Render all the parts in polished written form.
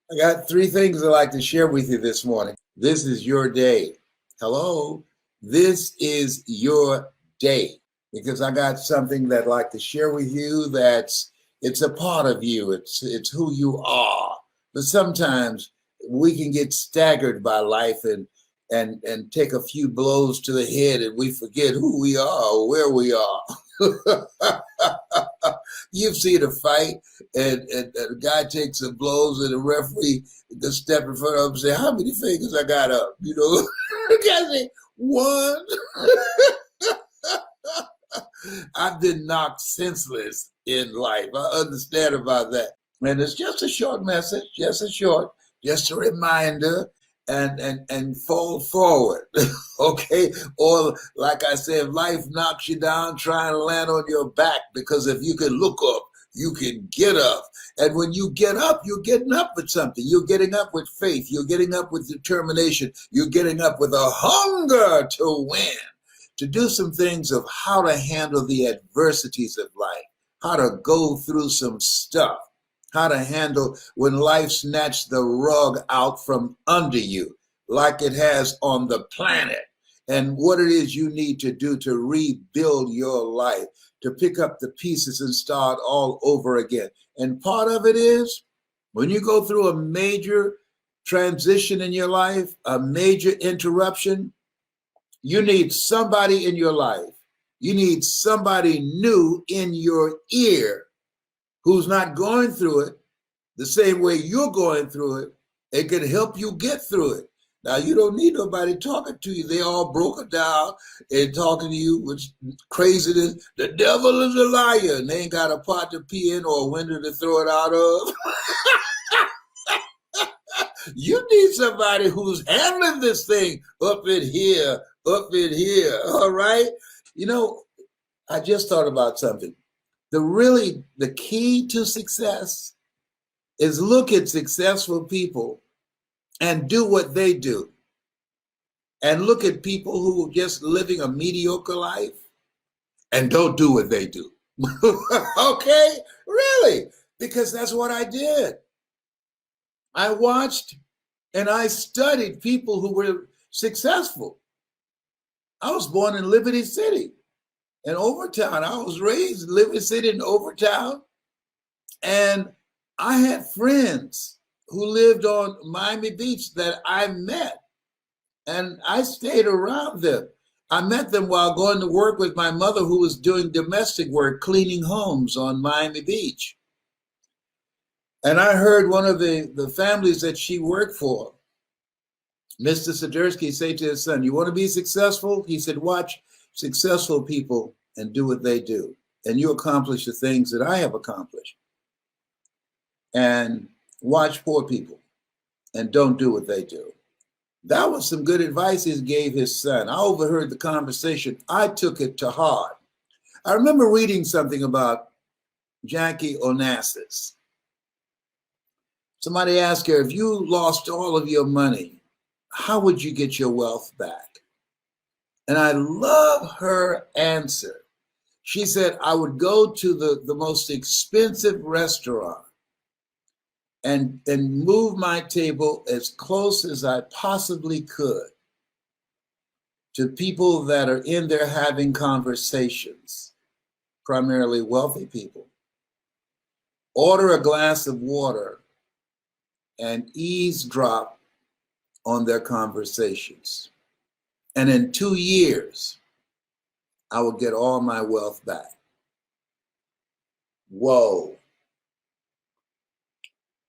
I got three things I'd like to share with you this morning. This is your day. Hello. This is your day because I got something that I'd like to share with you that's it's a part of you. It's who you are. But sometimes we can get staggered by life and take a few blows to the head and we forget who we are or where we are. You've seen a fight and a guy takes some blows and the referee can step in front of him and say, how many fingers I got up? You know, the guy say, one. I've been knocked senseless in life. I understand about that. And it's just a short message, just a reminder and fall forward. Okay? Or like I said, if life knocks you down, try and land on your back because if you can look up, you can get up. And when you get up, you're getting up with something. You're getting up with faith. You're getting up with determination. You're getting up with a hunger to win, to do some things of how to handle the adversities of life, how to go through some stuff, how to handle when life snatched the rug out from under you, like it has on the planet, and what it is you need to do to rebuild your life, to pick up the pieces and start all over again. And part of it is when you go through a major transition in your life, a major interruption, you need somebody in your life. You need somebody new in your ear who's not going through it the same way you're going through it. It can help you get through it. Now, you don't need nobody talking to you. They all broken down and talking to you with craziness. The devil is a liar, and they ain't got a pot to pee in or a window to throw it out of. You need somebody who's handling this thing up in here, all right? You know, I just thought about something. The key to success is look at successful people and do what they do. And look at people who are just living a mediocre life and don't do what they do. Okay? Really? Because that's what I did. I watched and I studied people who were successful. I was born in Liberty City in Overtown. I was raised in Liberty City in Overtown. And I had friends who lived on Miami Beach that I met, and I stayed around them. I met them while going to work with my mother, who was doing domestic work, cleaning homes on Miami Beach. And I heard one of the families that she worked for, Mr. Sidersky, say to his son, you want to be successful? He said, watch successful people and do what they do, and you accomplish the things that I have accomplished. And watch poor people and don't do what they do. That was some good advice he gave his son. I overheard the conversation. I took it to heart. I remember reading something about Jackie Onassis. Somebody asked her, if you lost all of your money, how would you get your wealth back? And I love her answer. She said, I would go to the most expensive restaurant and move my table as close as I possibly could to people that are in there having conversations, primarily wealthy people. Order a glass of water and eavesdrop on their conversations. And in 2 years, I will get all my wealth back. Whoa.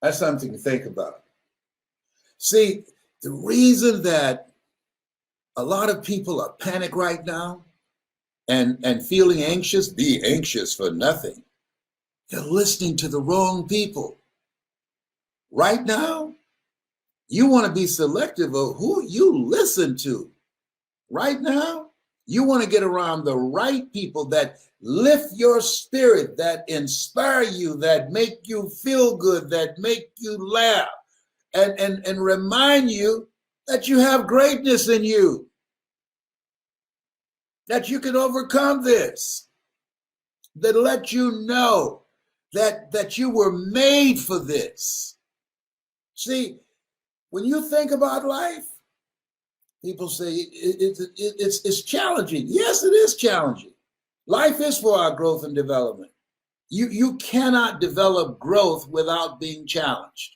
That's something to think about. See, the reason that a lot of people are panicked right now and feeling anxious, be anxious for nothing. They're listening to the wrong people. Right now, you want to be selective of who you listen to. Right now, you want to get around the right people that lift your spirit, that inspire you, that make you feel good, that make you laugh, and remind you that you have greatness in you, that you can overcome this, that let you know that you were made for this. See, when you think about life, people say it's challenging. Yes, it is challenging. Life is for our growth and development. You cannot develop growth without being challenged.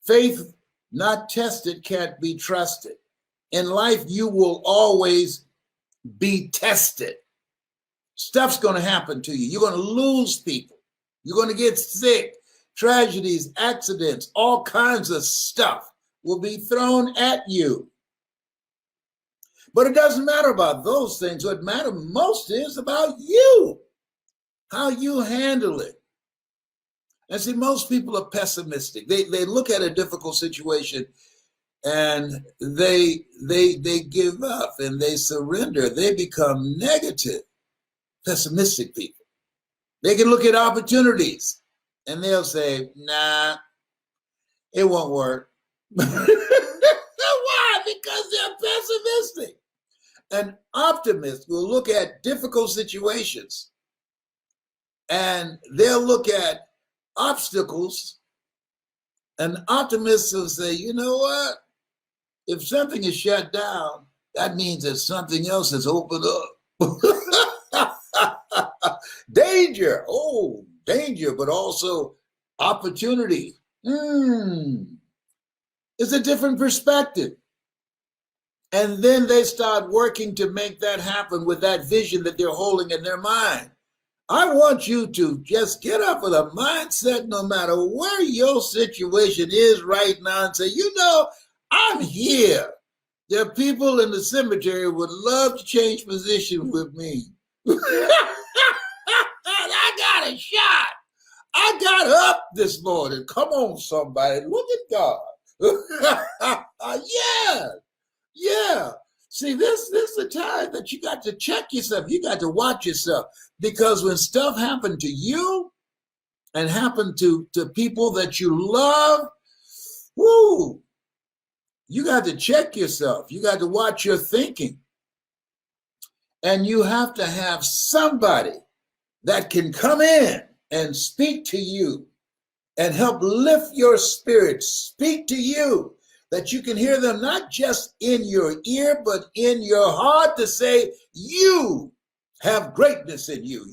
Faith not tested can't be trusted. In life, you will always be tested. Stuff's going to happen to you. You're going to lose people. You're going to get sick. Tragedies, accidents, all kinds of stuff will be thrown at you. But it doesn't matter about those things. What matters most is about you, how you handle it. And see, most people are pessimistic. They look at a difficult situation and they give up and they surrender. They become negative, pessimistic people. They can look at opportunities and they'll say, nah, it won't work. Why? Because they're pessimistic. An optimist will look at difficult situations and they'll look at obstacles. An optimist will say, you know what? If something is shut down, that means that something else has opened up. Danger. Oh, danger, but also opportunity. It's a different perspective. And then they start working to make that happen with that vision that they're holding in their mind. I want you to just get up with a mindset, no matter where your situation is right now, and say, you know, I'm here. There are people in the cemetery who would love to change position with me. I got a shot. I got up this morning. Come on, somebody. Look at God. Yeah. See, this is the time that you got to check yourself. You got to watch yourself. Because when stuff happened to you and happened to people that you love, whoo, you got to check yourself. You got to watch your thinking. And you have to have somebody that can come in and speak to you and help lift your spirit, speak to you, that you can hear them not just in your ear, but in your heart, to say, you have greatness in you.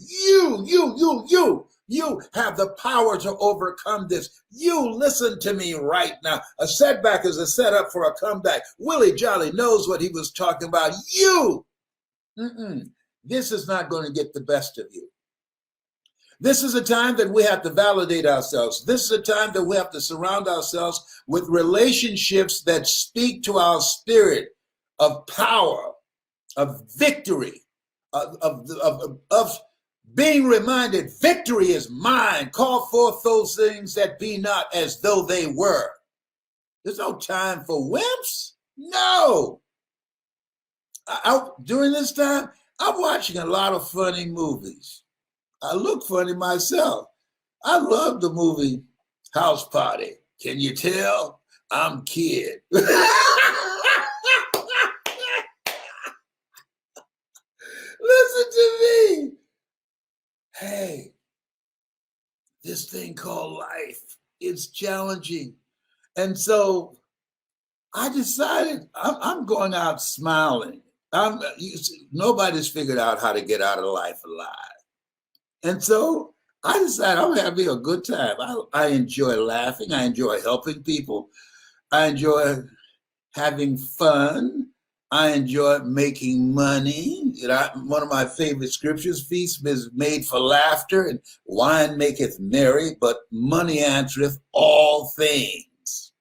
You have the power to overcome this. You listen to me right now. A setback is a setup for a comeback. Willie Jolly knows what he was talking about. You. This is not going to get the best of you. This is a time that we have to validate ourselves. This is a time that we have to surround ourselves with relationships that speak to our spirit of power, of victory, of being reminded, victory is mine. Call forth those things that be not as though they were. There's no time for wimps. No. During this time, I'm watching a lot of funny movies. I look funny myself. I love the movie House Party. Can you tell? I'm Kid. Listen to me. Hey, this thing called life, it's challenging. And so I decided I'm going out smiling. Nobody's figured out how to get out of life alive. And so I decided I'm having a good time. I enjoy laughing. I enjoy helping people. I enjoy having fun. I enjoy making money. One of my favorite scriptures, feast is made for laughter, and wine maketh merry, but money answereth all things.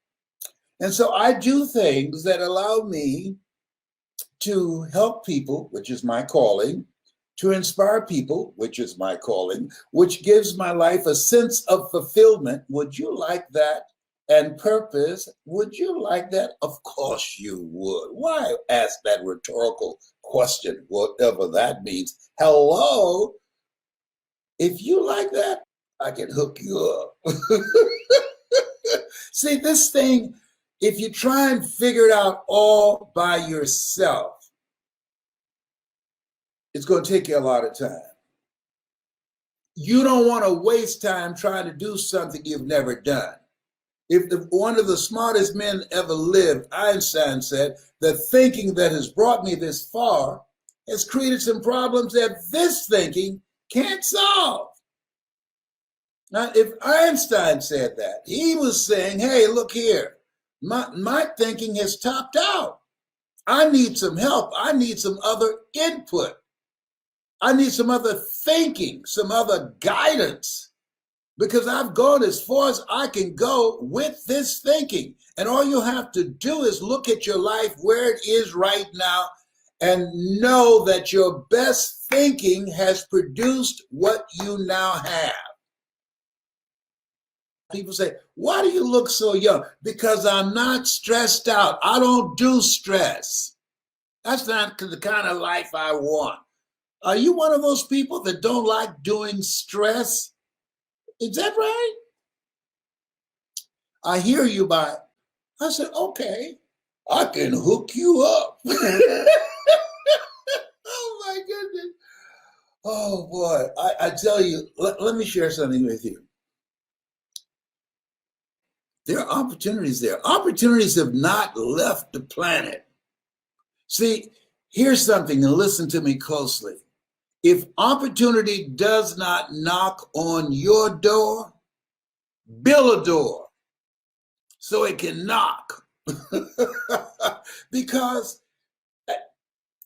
And so I do things that allow me to help people, which is my calling, to inspire people, which is my calling, which gives my life a sense of fulfillment. Would you like that? And purpose. Would you like that? Of course you would. Why ask that rhetorical question, whatever that means? Hello? If you like that, I can hook you up. See, this thing, if you try and figure it out all by yourself, it's going to take you a lot of time. You don't want to waste time trying to do something you've never done. If one of the smartest men ever lived, Einstein said, the thinking that has brought me this far has created some problems that this thinking can't solve. Now, if Einstein said that, he was saying, hey, look here, my thinking has topped out. I need some help. I need some other input. I need some other thinking, some other guidance, because I've gone as far as I can go with this thinking. And all you have to do is look at your life where it is right now and know that your best thinking has produced what you now have. People say, why do you look so young? Because I'm not stressed out. I don't do stress. That's not the kind of life I want. Are you one of those people that don't like doing stress? Is that right? I hear you by, I said, okay, I can hook you up. Oh my goodness. Oh boy, I tell you, let me share something with you. There are opportunities there. Opportunities have not left the planet. See, here's something, and listen to me closely. If opportunity does not knock on your door, build a door so it can knock. Because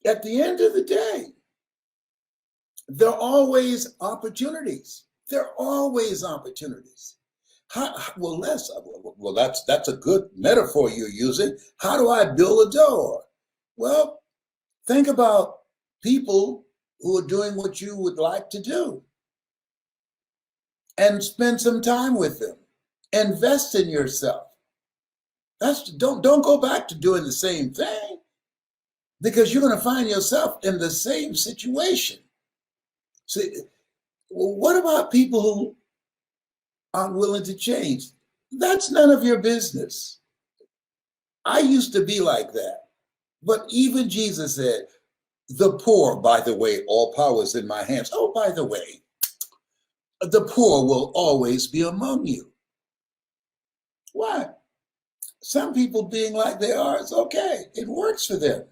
at the end of the day, there are always opportunities. There are always opportunities. Well, that's a good metaphor you're using. How do I build a door? Well, think about people who are doing what you would like to do and spend some time with them. Invest in yourself. Don't go back to doing the same thing, because you're going to find yourself in the same situation. See, well, what about people who aren't willing to change? That's none of your business. I used to be like that. But even Jesus said, the poor, by the way, all power is in my hands. Oh, by the way, the poor will always be among you. Why? Some people being like they are, it's okay. It works for them.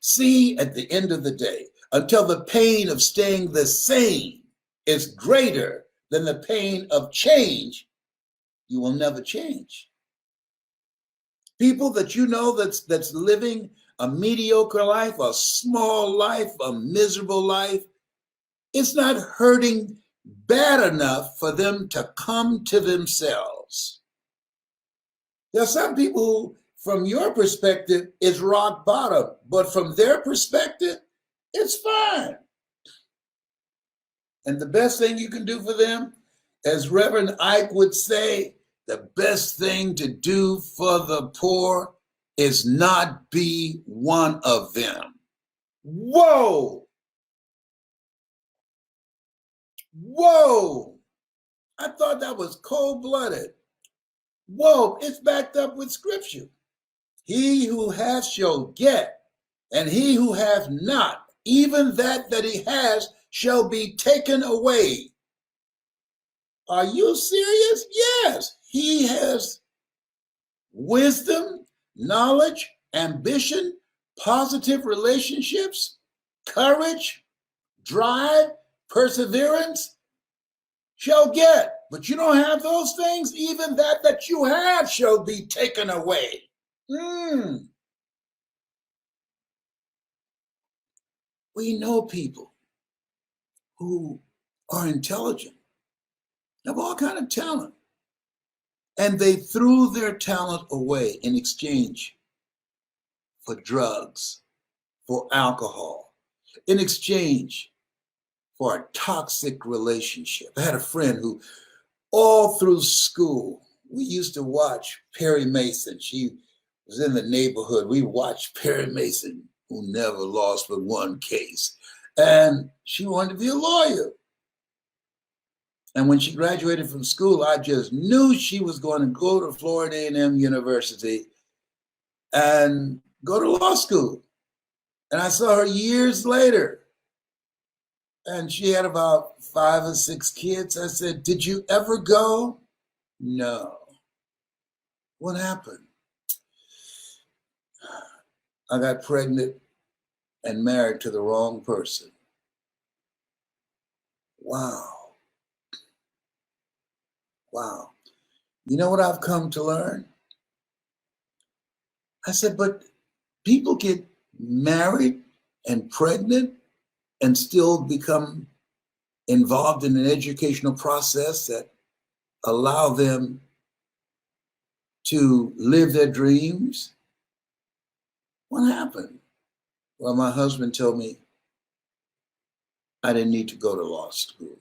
See, at the end of the day, until the pain of staying the same is greater than the pain of change, you will never change. People that you know that's living a mediocre life, a small life, a miserable life, it's not hurting bad enough for them to come to themselves. There are some people who, from your perspective, is rock bottom, but from their perspective, it's fine. And the best thing you can do for them, as Reverend Ike would say, the best thing to do for the poor is not be one of them. Whoa! Whoa! I thought that was cold-blooded. Whoa, it's backed up with scripture. He who hath shall get, and he who hath not, even that he has, shall be taken away. Are you serious? Yes. He has wisdom, knowledge, ambition, positive relationships, courage, drive, perseverance, shall get. But you don't have those things, even that you have shall be taken away. We know people who are intelligent, have all kind of talent, and they threw their talent away in exchange for drugs, for alcohol, in exchange for a toxic relationship. I had a friend who, all through school, we used to watch Perry Mason. She was in the neighborhood. We watched Perry Mason, who never lost but one case. And she wanted to be a lawyer. And when she graduated from school, I just knew she was going to go to Florida A&M University and go to law school. And I saw her years later, and she had about 5 or 6 kids. I said, did you ever go? No. What happened? I got pregnant and married to the wrong person. Wow. Wow. You know what I've come to learn? I said, but people get married and pregnant and still become involved in an educational process that allow them to live their dreams. What happened? Well, my husband told me I didn't need to go to law school.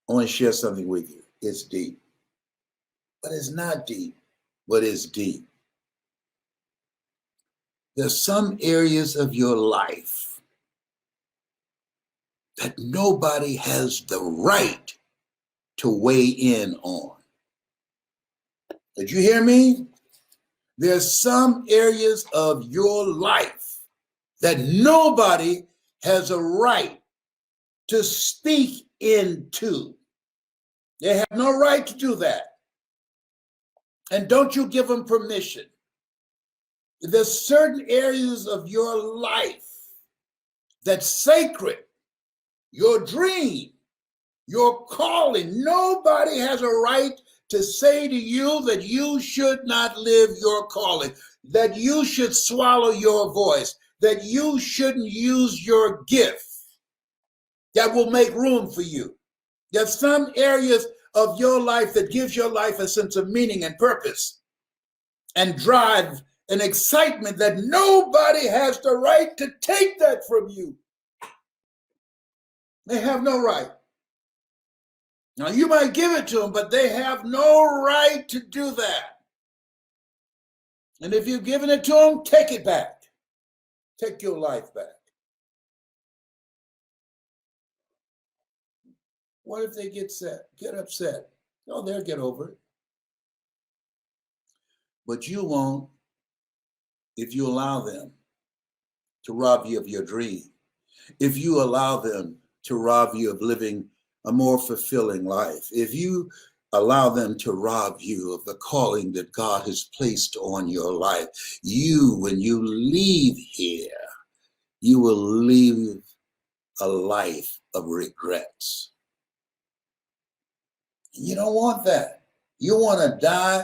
I want to share something with you. It's deep, but it's not deep, but it's deep. There's some areas of your life that nobody has the right to weigh in on. Did you hear me? There's some areas of your life that nobody has a right to speak into. They have no right to do that. And don't you give them permission. There's certain areas of your life that's sacred, your dream, your calling. Nobody has a right to say to you that you should not live your calling, that you should swallow your voice, that you shouldn't use your gift that will make room for you. There's some areas of your life that gives your life a sense of meaning and purpose and drive and excitement that nobody has the right to take that from you. They have no right. Now, you might give it to them, but they have no right to do that. And if you've given it to them, take it back. Take your life back. What if they get upset? Oh, they'll get over it. But you won't if you allow them to rob you of your dream. If you allow them to rob you of living a more fulfilling life, if you allow them to rob you of the calling that God has placed on your life, when you leave here, you will live a life of regrets. You don't want that. You want to die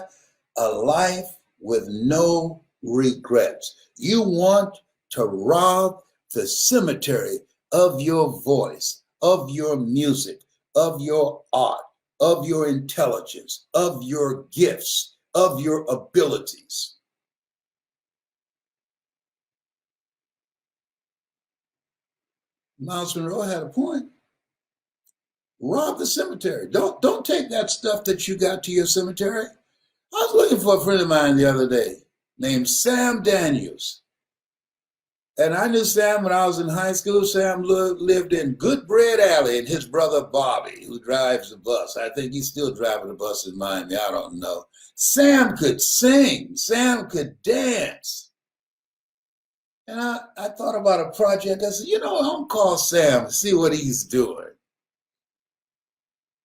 a life with no regrets. You want to rob the cemetery of your voice, of your music, of your art, of your intelligence, of your gifts, of your abilities. Miles Monroe had a point. Rob the cemetery. Don't take that stuff that you got to your cemetery. I was looking for a friend of mine the other day named Sam Daniels. And I knew Sam when I was in high school. Sam lived in Good Bread Alley, and his brother Bobby, who drives the bus. I think he's still driving the bus in Miami. I don't know. Sam could sing. Sam could dance. And I thought about a project. I said, I'm going to call Sam and see what he's doing.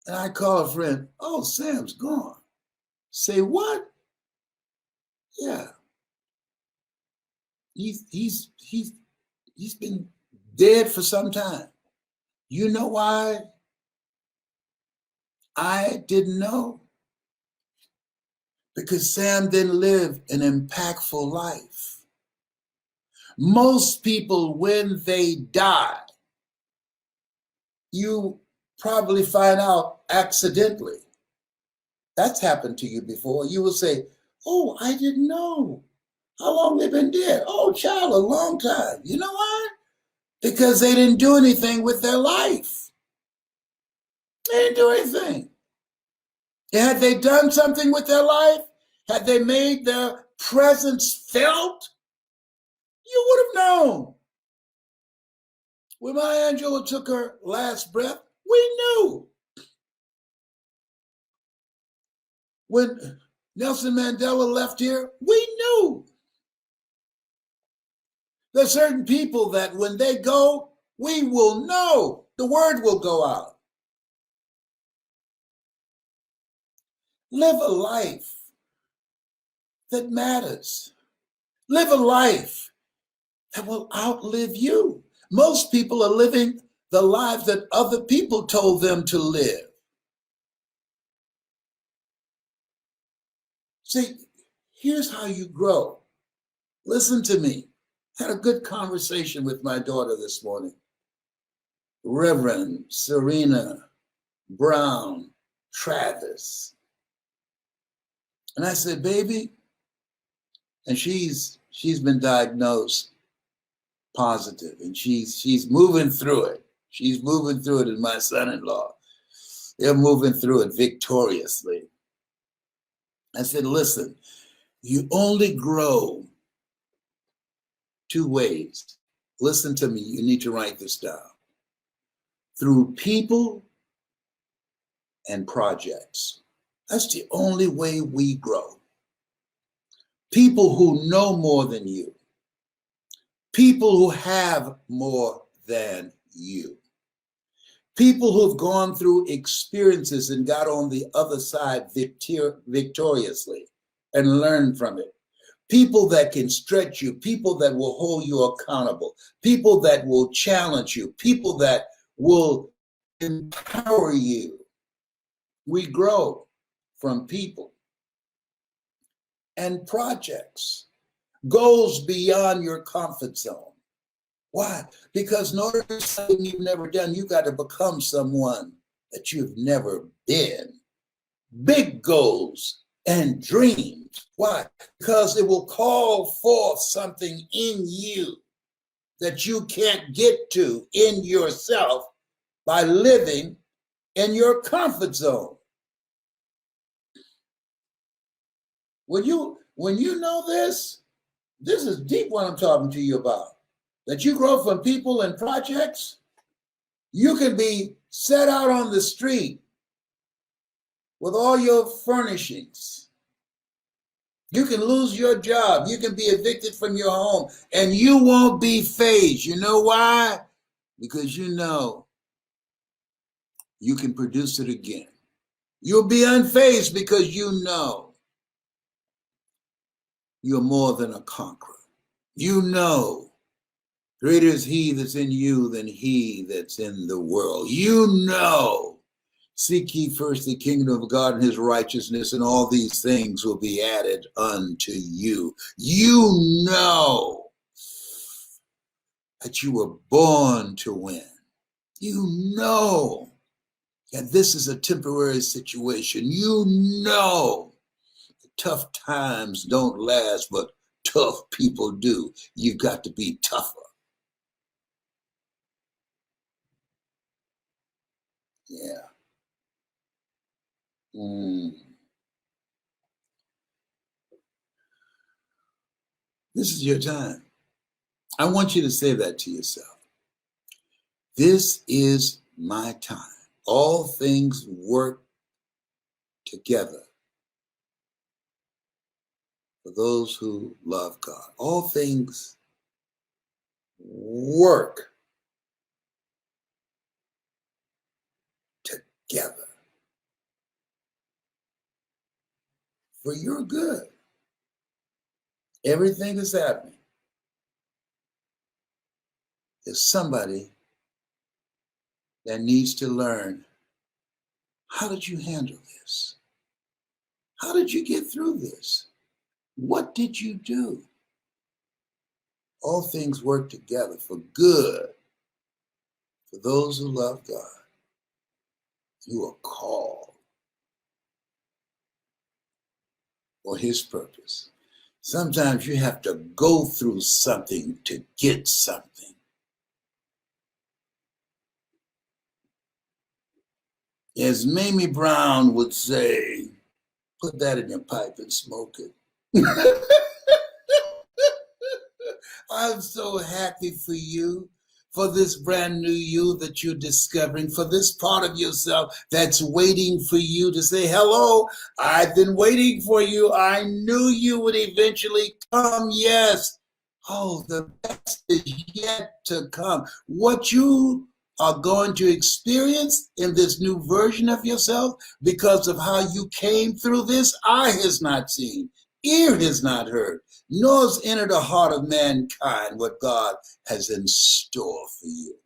And I call a friend. Oh, Sam's gone. Say what? Yeah. He's been dead for some time. You know why I didn't know? Because Sam didn't live an impactful life. Most people, when they die, you probably find out accidentally. That's happened to you before. You will say, oh, I didn't know. How long they been dead? Oh, child, a long time. You know why? Because they didn't do anything with their life. They didn't do anything. Had they done something with their life, had they made their presence felt, you would have known. When Maya Angelou took her last breath, we knew. When Nelson Mandela left here, we knew. There's certain people that when they go, we will know. The word will go out. Live a life that matters. Live a life that will outlive you. Most people are living the lives that other people told them to live. See, here's how you grow. Listen to me. Had a good conversation with my daughter this morning. Reverend Serena Brown Travis. And I said, baby, and she's been diagnosed positive, and she's moving through it. She's moving through it, and my son-in-law, they're moving through it victoriously. I said, listen, you only grow two ways. Listen to me, you need to write this down. Through people and projects. That's the only way we grow. People who know more than you. People who have more than you. People who've gone through experiences and got on the other side victoriously and learned from it. People that can stretch you, people that will hold you accountable, people that will challenge you, people that will empower you. We grow from people and projects, goals beyond your comfort zone. Why? Because in order to do something you've never done, you got to become someone that you've never been. Big goals and dreams. Why? Because it will call forth something in you that you can't get to in yourself by living in your comfort zone. When you know this is deep what I'm talking to you about. That you grow from people and projects, you can be set out on the street with all your furnishings. You can lose your job. You can be evicted from your home, and you won't be fazed. You know why? Because you know you can produce it again. You'll be unfazed because you know you're more than a conqueror. You know greater is he that's in you than he that's in the world. You know, seek ye first the kingdom of God and his righteousness, and all these things will be added unto you. You know that you were born to win. You know that this is a temporary situation. You know tough times don't last, but tough people do. You've got to be tougher. Yeah. This is your time. I want you to say that to yourself. This is my time. All things work together for those who love God. All things work together for your good. Everything that's happening. There's somebody that needs to learn, how did you handle this? How did you get through this? What did you do? All things work together for good for those who love God. You are called for his purpose. Sometimes you have to go through something to get something. As Mamie Brown would say, put that in your pipe and smoke it. I'm so happy for you, for this brand new you that you're discovering, for this part of yourself that's waiting for you to say, hello, I've been waiting for you. I knew you would eventually come. Yes. Oh, the best is yet to come. What you are going to experience in this new version of yourself because of how you came through this, eye has not seen, ear has not heard, nor has entered the heart of mankind what God has in store for you.